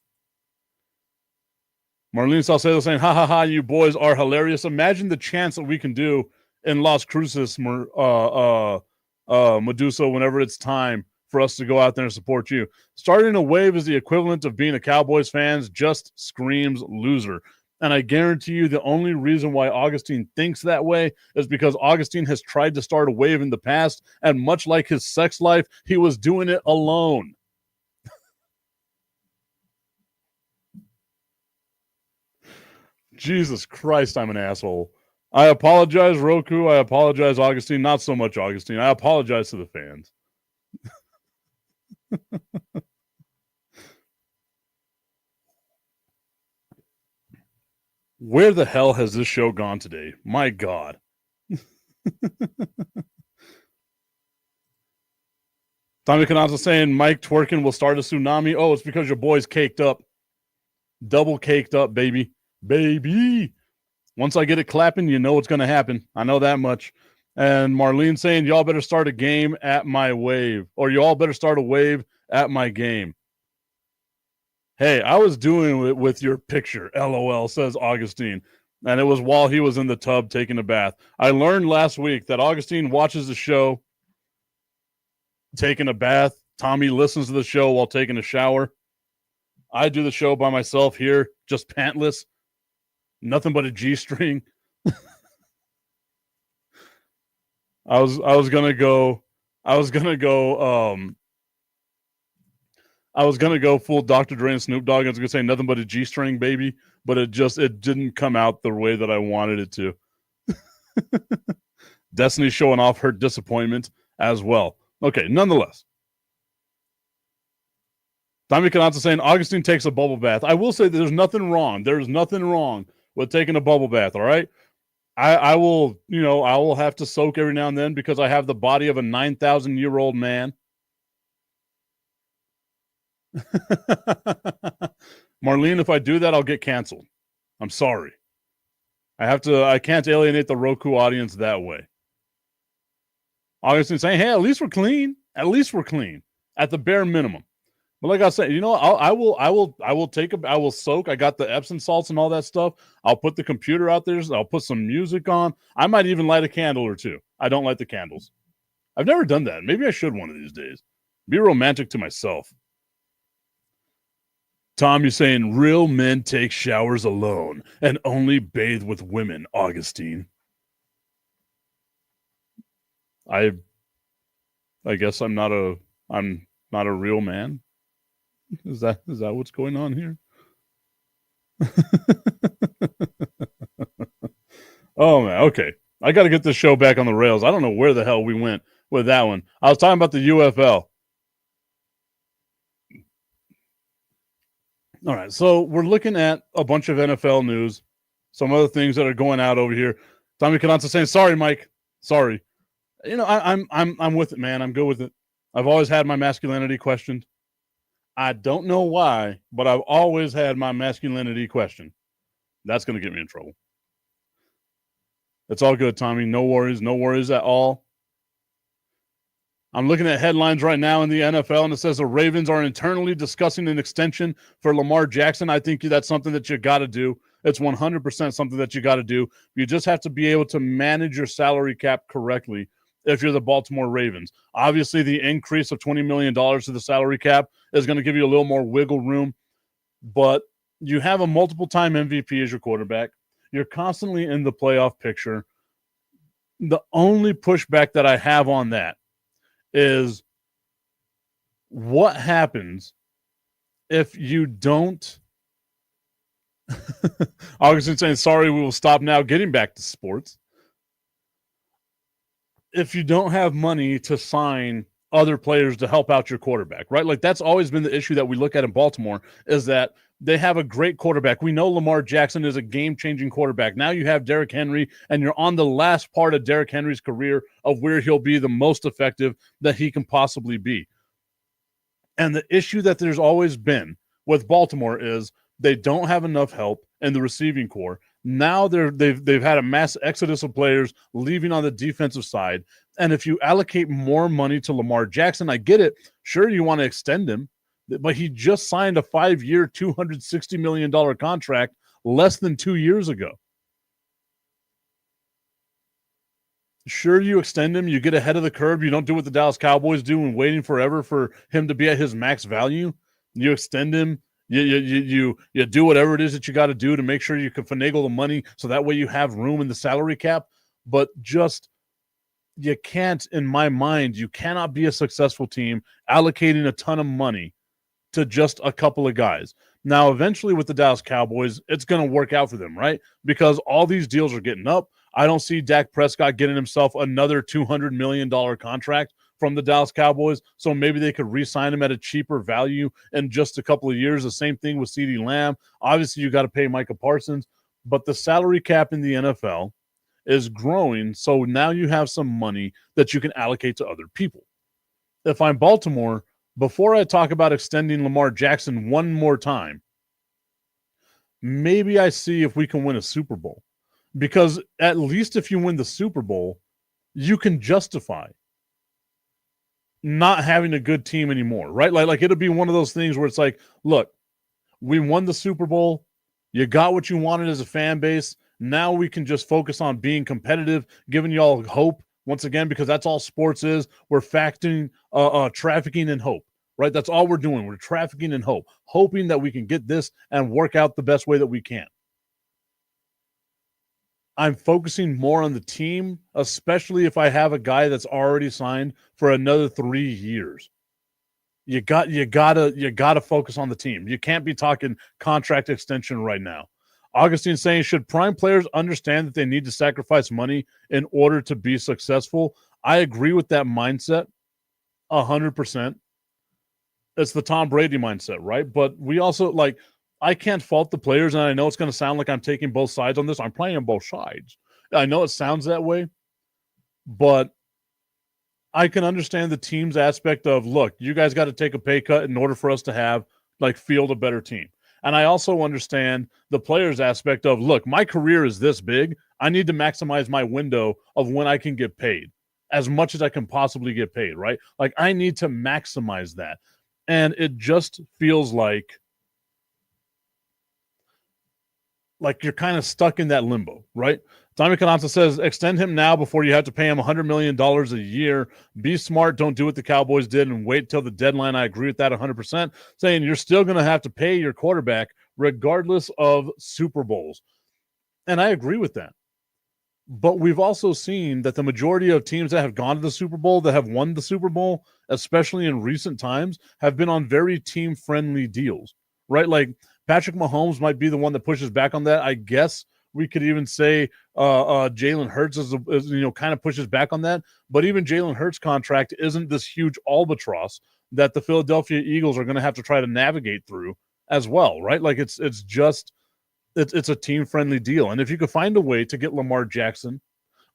Marlene Salcedo saying, ha, ha, ha, you boys are hilarious. Imagine the chants that we can do in Las Cruces, Medusa, whenever it's time for us to go out there and support you. Starting a wave is the equivalent of being a Cowboys fan, just screams loser. And I guarantee you the only reason why Augustine thinks that way is because Augustine has tried to start a wave in the past, and much like his sex life, he was doing it alone. Jesus Christ, I'm an asshole. I apologize, Roku. I apologize, Augustine. Not so much, Augustine. I apologize to the fans. Where the hell has this show gone today? My God. Tommy Canazza saying Mike twerking will start a tsunami. Oh, it's because your boy's caked up. Double caked up, baby. Baby. Once I get it clapping, you know what's going to happen. I know that much. And Marlene saying, y'all better start a game at my wave. Or y'all better start a wave at my game. Hey, I was doing it with your picture, LOL, says Augustine. And it was while he was in the tub taking a bath. I learned last week that Augustine watches the show taking a bath. Tommy listens to the show while taking a shower. I do the show by myself here, just pantless. Nothing but a G-string. I was gonna go I was gonna go full Dr. Dre and Snoop Dogg. I was gonna say nothing but a G-string, baby, but it didn't come out the way that I wanted it to. Destiny showing off her disappointment as well. Okay, nonetheless. Tommy Canazza saying Augustine takes a bubble bath. I will say that there's nothing wrong. There's nothing wrong with taking a bubble bath, all right? I will, I will have to soak every now and then because I have the body of a 9,000-year-old man. Marlene, if I do that, I'll get canceled. I'm sorry. I can't alienate the Roku audience that way. Augustine saying, hey, at least we're clean. At least we're clean. At the bare minimum. But like I said, I will soak. I got the Epsom salts and all that stuff. I'll put the computer out there. I'll put some music on. I might even light a candle or two. I don't light the candles. I've never done that. Maybe I should one of these days. Be romantic to myself. Tom, you're saying real men take showers alone and only bathe with women, Augustine. I guess I'm not a real man. Is that what's going on here? Oh man, okay. I got to get this show back on the rails. I don't know where the hell we went with that one. I was talking about the UFL. All right, so we're looking at a bunch of NFL news, some other things that are going out over here. Tommy Cananza saying, "Sorry, Mike. Sorry." I'm with it, man. I'm good with it. I've always had my masculinity questioned. I don't know why, but I've always had my masculinity questioned. That's going to get me in trouble. It's all good, Tommy. No worries at all. I'm looking at headlines right now in the NFL, and it says the Ravens are internally discussing an extension for Lamar Jackson. I think that's something that you got to do. It's 100% something that you got to do. You just have to be able to manage your salary cap correctly if you're the Baltimore Ravens. Obviously, the increase of $20 million to the salary cap is going to give you a little more wiggle room, but you have a multiple-time MVP as your quarterback. You're constantly in the playoff picture. The only pushback that I have on that is what happens if you don't Augustine saying, sorry, we will stop now, getting back to sports. If you don't have money to sign other players to help out your quarterback, right? Like that's always been the issue that we look at in Baltimore is that they have a great quarterback. We know Lamar Jackson is a game-changing quarterback. Now you have Derrick Henry, and you're on the last part of Derrick Henry's career of where he'll be the most effective that he can possibly be. And the issue that there's always been with Baltimore is they don't have enough help in the receiving core. Now they've had a mass exodus of players leaving on the defensive side. And if you allocate more money to Lamar Jackson, I get it. Sure, you want to extend him, but he just signed a 5-year, $260 million contract less than 2 years ago. Sure, you extend him, you get ahead of the curve. You don't do what the Dallas Cowboys do and waiting forever for him to be at his max value. You extend him. You do whatever it is that you got to do to make sure you can finagle the money so that way you have room in the salary cap. But just you can't, in my mind, you cannot be a successful team allocating a ton of money to just a couple of guys. Now, eventually with the Dallas Cowboys, it's going to work out for them, right? Because all these deals are getting up. I don't see Dak Prescott getting himself another $200 million contract from the Dallas Cowboys, so maybe they could re-sign him at a cheaper value in just a couple of years. The same thing with CeeDee Lamb. Obviously, you got to pay Micah Parsons, but the salary cap in the NFL is growing, so now you have some money that you can allocate to other people. If I'm Baltimore, before I talk about extending Lamar Jackson one more time, maybe I see if we can win a Super Bowl. Because at least if you win the Super Bowl, you can justify not having a good team anymore, right? Like it'll be one of those things where it's like, look, we won the Super Bowl. You got what you wanted as a fan base. Now we can just focus on being competitive, giving y'all hope once again, because that's all sports is. We're trafficking in hope, right? That's all we're doing. We're trafficking in hope, hoping that we can get this and work out the best way that we can. I'm focusing more on the team, especially if I have a guy that's already signed for another 3 years. You gotta focus on the team. You can't be talking contract extension right now. Augustine saying, should prime players understand that they need to sacrifice money in order to be successful? I agree with that mindset 100%. It's the Tom Brady mindset, right? But we also, like, I can't fault the players, and I know it's going to sound like I'm taking both sides on this. I'm playing both sides. I know it sounds that way, but I can understand the team's aspect of, look, you guys got to take a pay cut in order for us to have, like, field a better team. And I also understand the players' aspect of, look, my career is this big. I need to maximize my window of when I can get paid as much as I can possibly get paid, right? Like, I need to maximize that. And it just feels like you're kind of stuck in that limbo, right? Tommy Cananza says, extend him now before you have to pay him $100 million a year. Be smart. Don't do what the Cowboys did and wait till the deadline. I agree with that 100%. Saying you're still going to have to pay your quarterback regardless of Super Bowls. And I agree with that. But we've also seen that the majority of teams that have gone to the Super Bowl, that have won the Super Bowl, especially in recent times, have been on very team-friendly deals, right? Like, Patrick Mahomes might be the one that pushes back on that. I guess we could even say Jalen Hurts is kind of pushes back on that. But even Jalen Hurts' contract isn't this huge albatross that the Philadelphia Eagles are going to have to try to navigate through as well, right? Like, it's a team-friendly deal. And if you could find a way to get Lamar Jackson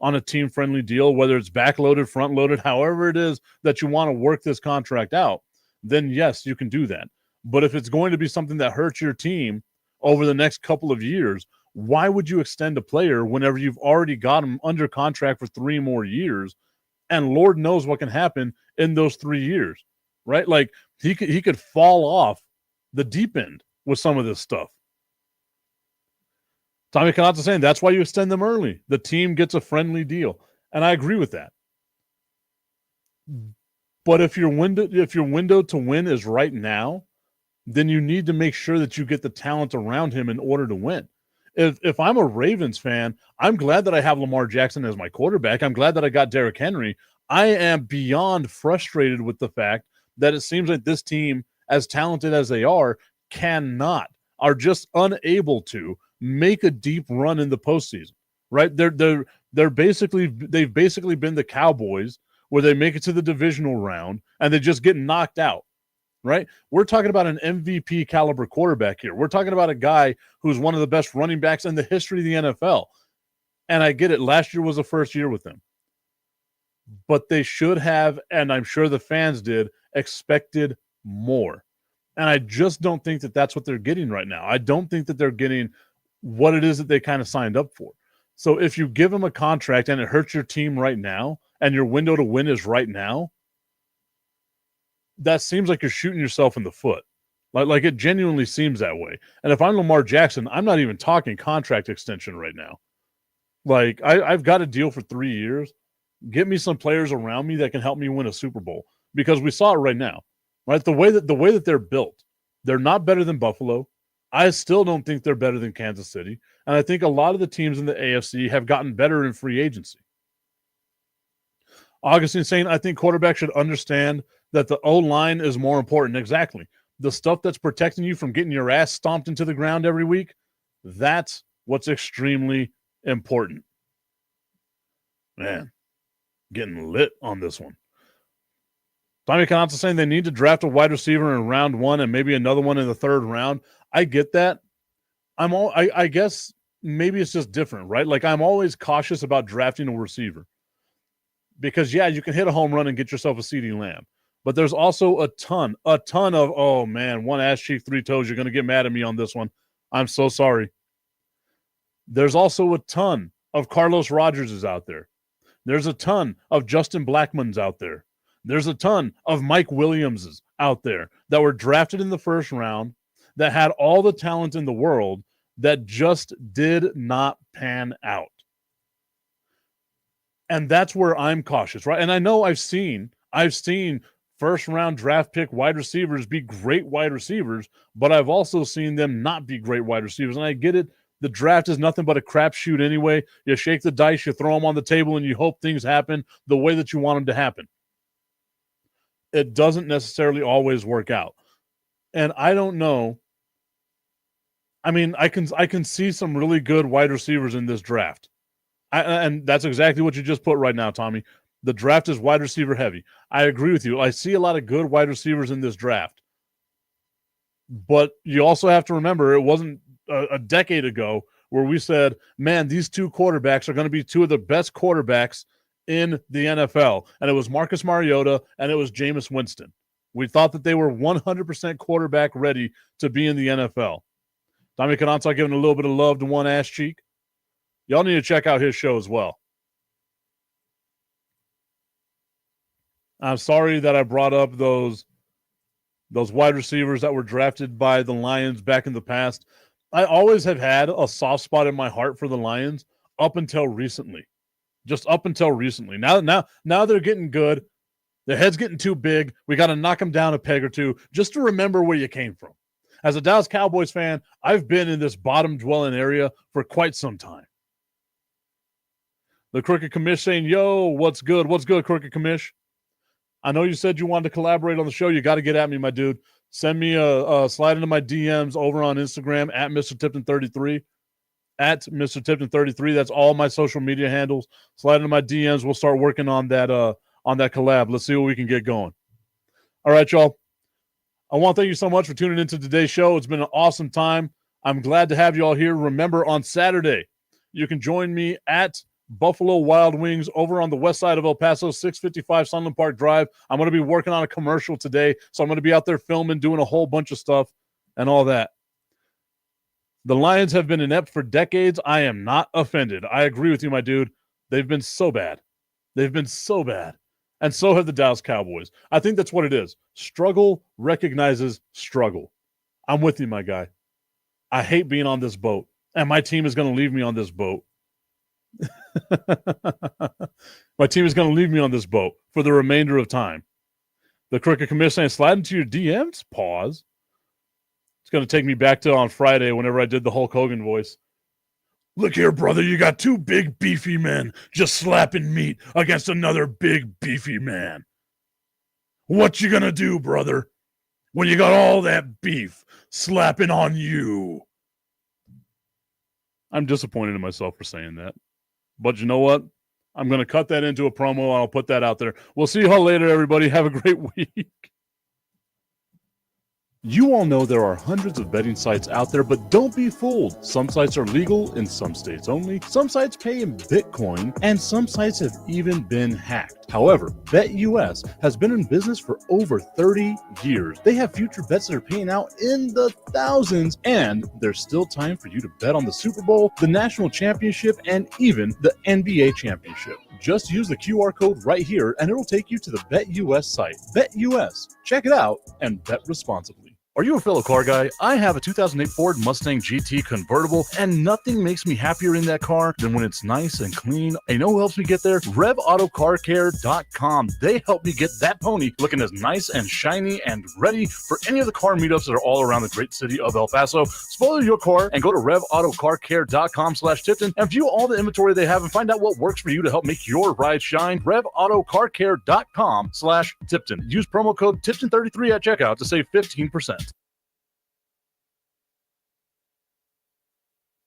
on a team-friendly deal, whether it's backloaded, front-loaded, however it is that you want to work this contract out, then yes, you can do that. But if it's going to be something that hurts your team over the next couple of years, why would you extend a player whenever you've already got him under contract for 3 more years? And Lord knows what can happen in those 3 years, right? Like, he could fall off the deep end with some of this stuff. Tommy Canazza saying that's why you extend them early. The team gets a friendly deal. And I agree with that. But if your window to win is right now, then you need to make sure that you get the talent around him in order to win. If I'm a Ravens fan, I'm glad that I have Lamar Jackson as my quarterback. I'm glad that I got Derrick Henry. I am beyond frustrated with the fact that it seems like this team, as talented as they are are just unable to make a deep run in the postseason, right? They've basically been the Cowboys, where they make it to the divisional round and they just get knocked out, right? We're talking about an MVP caliber quarterback here. We're talking about a guy who's one of the best running backs in the history of the NFL. And I get it. Last year was the first year with him. But they should have, and I'm sure the fans did, expected more. And I just don't think that that's what they're getting right now. I don't think that they're getting what it is that they kind of signed up for. So if you give them a contract and it hurts your team right now, and your window to win is right now, that seems like you're shooting yourself in the foot. Like it genuinely seems that way. And if I'm Lamar Jackson, I'm not even talking contract extension right now. Like, I've got a deal for 3 years. Get me some players around me that can help me win a Super Bowl, because we saw it right now, right? The way that they're built, they're not better than Buffalo. I still don't think they're better than Kansas City. And I think a lot of the teams in the AFC have gotten better in free agency. Augustine saying, I think quarterbacks should understand that the O-line is more important. Exactly. The stuff that's protecting you from getting your ass stomped into the ground every week, that's what's extremely important. Man, getting lit on this one. Tommy Canazza saying they need to draft a wide receiver in round 1 and maybe another one in the 3rd round. I get that. I guess maybe it's just different, right? Like, I'm always cautious about drafting a receiver. Because, yeah, you can hit a home run and get yourself a CeeDee Lamb. But there's also a ton of, oh, man, 1 ass cheek, 3 toes. You're going to get mad at me on this one. I'm so sorry. There's also a ton of Carlos Rodgerses out there. There's a ton of Justin Blackmons out there. There's a ton of Mike Williamses out there that were drafted in the 1st round that had all the talent in the world that just did not pan out. And that's where I'm cautious, right? And I know I've seen 1st round draft pick wide receivers be great wide receivers, but I've also seen them not be great wide receivers. And I get it. The draft is nothing but a crapshoot anyway. You shake the dice, you throw them on the table, and you hope things happen the way that you want them to happen. it doesn't necessarily always work out. And I don't know. I mean, I can see some really good wide receivers in this draft. And that's exactly what you just put right now, Tommy. The draft is wide receiver heavy. I agree with you. I see a lot of good wide receivers in this draft. But you also have to remember, it wasn't a decade ago where we said, man, these two quarterbacks are going to be two of the best quarterbacks in the NFL. And it was Marcus Mariota and it was Jameis Winston. We thought that they were 100% quarterback ready to be in the NFL. Tommy Canonsa giving a little bit of love to one ass cheek. Y'all need to check out his show as well. I'm sorry that I brought up those wide receivers that were drafted by the Lions back in the past. I always have had a soft spot in my heart for the Lions up until recently. Just up until recently. Now they're getting good. Their head's getting too big. We got to knock them down a peg or two just to remember where you came from. As a Dallas Cowboys fan, I've been in this bottom-dwelling area for quite some time. The Crooked Commish saying, yo, what's good? What's good, Crooked Commish? I know you said you wanted to collaborate on the show. You got to get at me, my dude. Send me a slide into my DMs over on Instagram at Mr. Tipton33. At Mr. Tipton33. That's all my social media handles. Slide into my DMs. We'll start working on that collab. Let's see what we can get going. All right, y'all. I want to thank you so much for tuning into today's show. It's been an awesome time. I'm glad to have you all here. Remember, on Saturday, you can join me at Buffalo Wild Wings over on the west side of El Paso, 655 Sunland Park Drive. I'm going to be working on a commercial today, so I'm going to be out there filming, doing a whole bunch of stuff and all that. The Lions have been inept for decades. I am not offended. I agree with you, my dude. They've been so bad. They've been so bad. And so have the Dallas Cowboys. I think that's what it is. Struggle recognizes struggle. I'm with you, my guy. I hate being on this boat, and my team is going to leave me on this boat. My team is going to leave me on this boat for the remainder of time. The Crooked Commish saying, slide into your DMs? Pause. It's going to take me back to on Friday whenever I did the Hulk Hogan voice. Look here, brother, you got two big, beefy men just slapping meat against another big, beefy man. What you going to do, brother, when you got all that beef slapping on you? I'm disappointed in myself for saying that. But you know what? I'm going to cut that into a promo, and I'll put that out there. We'll see you all later, everybody. Have a great week. You all know there are hundreds of betting sites out there, but don't be fooled. Some sites are legal in some states only. Some sites pay in Bitcoin, and some sites have even been hacked. However, BetUS has been in business for over 30 years. They have future bets that are paying out in the thousands, and there's still time for you to bet on the Super Bowl, the National Championship, and even the NBA Championship. Just use the QR code right here, and it'll take you to the BetUS site. BetUS. Check it out and bet responsibly. Are you a fellow car guy? I have a 2008 Ford Mustang GT convertible, and nothing makes me happier in that car than when it's nice and clean. And you know who helps me get there? RevAutoCarCare.com. They help me get that pony looking as nice and shiny and ready for any of the car meetups that are all around the great city of El Paso. Spoil your car and go to RevAutoCarCare.com/Tipton and view all the inventory they have and find out what works for you to help make your ride shine. RevAutoCarCare.com/Tipton. Use promo code Tipton33 at checkout to save 15%.